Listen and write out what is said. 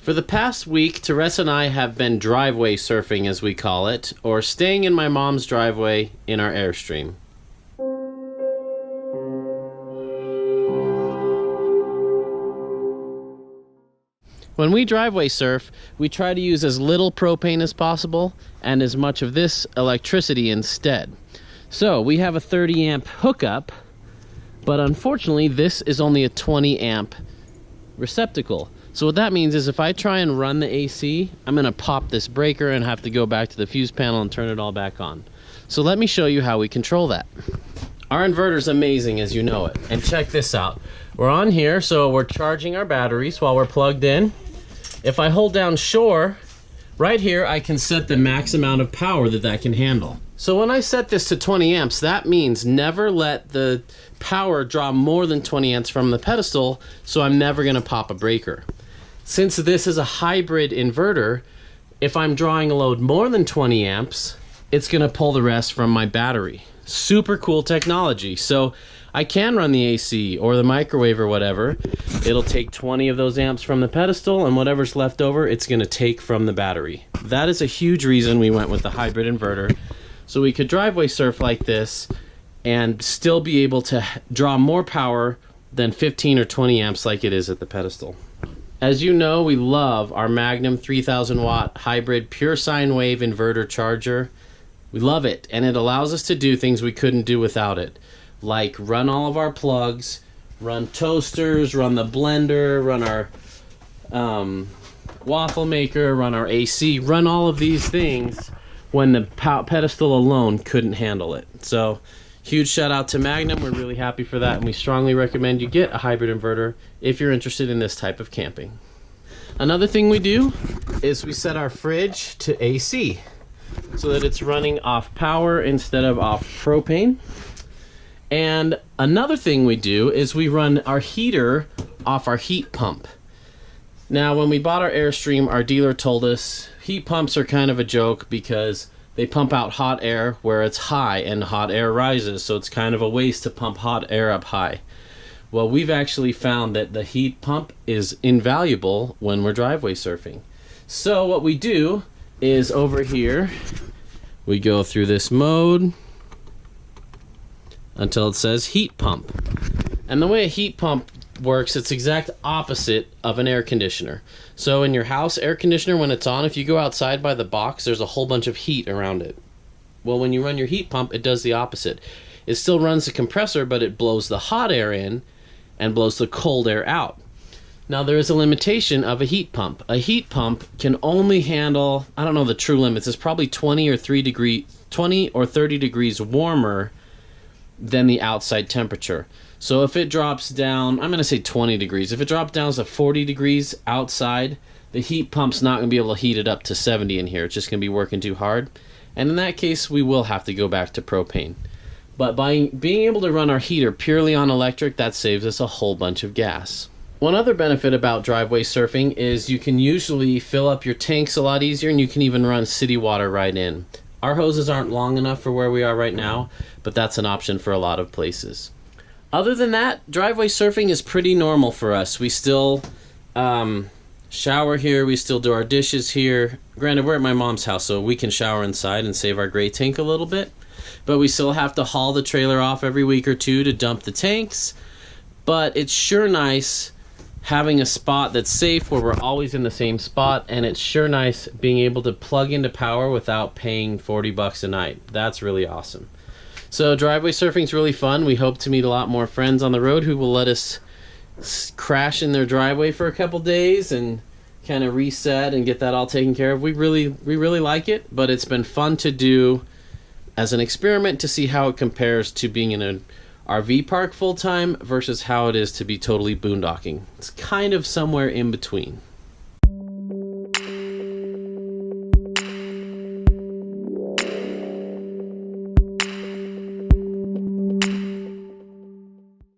For the past week, Teresa and I have been driveway surfing, as we call it, or staying in my mom's driveway in our Airstream. When we driveway surf, we try to use as little propane as possible and as much of this electricity instead. So we have a 30 amp hookup, but unfortunately this is only a 20 amp receptacle. So what that means is if I try and run the AC, I'm gonna pop this breaker and have to go back to the fuse panel and turn it all back on. So let me show you how we control that. Our inverter's amazing, as you know it. And check this out. We're on here, so we're charging our batteries while we're plugged in. If I hold down shore, right here I can set the max amount of power that can handle. So when I set this to 20 amps, that means never let the power draw more than 20 amps from the pedestal, so I'm never gonna pop a breaker. Since this is a hybrid inverter, if I'm drawing a load more than 20 amps, it's gonna pull the rest from my battery. Super cool technology. So I can run the AC or the microwave or whatever. It'll take 20 of those amps from the pedestal, and whatever's left over, it's gonna take from the battery. That is a huge reason we went with the hybrid inverter. So we could driveway surf like this and still be able to draw more power than 15 or 20 amps like it is at the pedestal. As you know, we love our Magnum 3000 watt hybrid pure sine wave inverter charger. We love it, and it allows us to do things we couldn't do without it, like run all of our plugs, run toasters, run the blender, run our waffle maker, run our AC, run all of these things when the pedestal alone couldn't handle it. So huge shout out to Magnum. We're really happy for that, and we strongly recommend you get a hybrid inverter if you're interested in this type of camping. Another thing we do is we set our fridge to AC so that it's running off power instead of off propane. And another thing we do is we run our heater off our heat pump. Now, when we bought our Airstream, our dealer told us heat pumps are kind of a joke because they pump out hot air where it's high and hot air rises, so it's kind of a waste to pump hot air up high. Well, we've actually found that the heat pump is invaluable when we're driveway surfing. So what we do is over here, we go through this mode until it says heat pump. And the way a heat pump works, it's exact opposite of an air conditioner. So in your house air conditioner, when it's on, if you go outside by the box, there's a whole bunch of heat around it. Well, when you run your heat pump, it does the opposite. It still runs the compressor, but it blows the hot air in and blows the cold air out. Now, there is a limitation of a heat pump. A heat pump can only handle, I don't know the true limits, it's probably 20 or 30 degrees warmer than the outside temperature. So if it drops down, I'm going to say 20 degrees. If it drops down to 40 degrees outside, the heat pump's not going to be able to heat it up to 70 in here. It's just going to be working too hard. And in that case, we will have to go back to propane. But by being able to run our heater purely on electric, that saves us a whole bunch of gas. One other benefit about driveway surfing is you can usually fill up your tanks a lot easier, and you can even run city water right in. Our hoses aren't long enough for where we are right now, but that's an option for a lot of places. Other than that, driveway surfing is pretty normal for us. We still shower here, we still do our dishes here. Granted, we're at my mom's house, so we can shower inside and save our gray tank a little bit. But we still have to haul the trailer off every week or two to dump the tanks. But it's sure nice having a spot that's safe where we're always in the same spot, and it's sure nice being able to plug into power without paying 40 bucks a night. That's really awesome. So driveway surfing is really fun. We hope to meet a lot more friends on the road who will let us crash in their driveway for a couple days and kind of reset and get that all taken care of. We really like it, but it's been fun to do as an experiment to see how it compares to being in an RV park full-time versus how it is to be totally boondocking. It's kind of somewhere in between.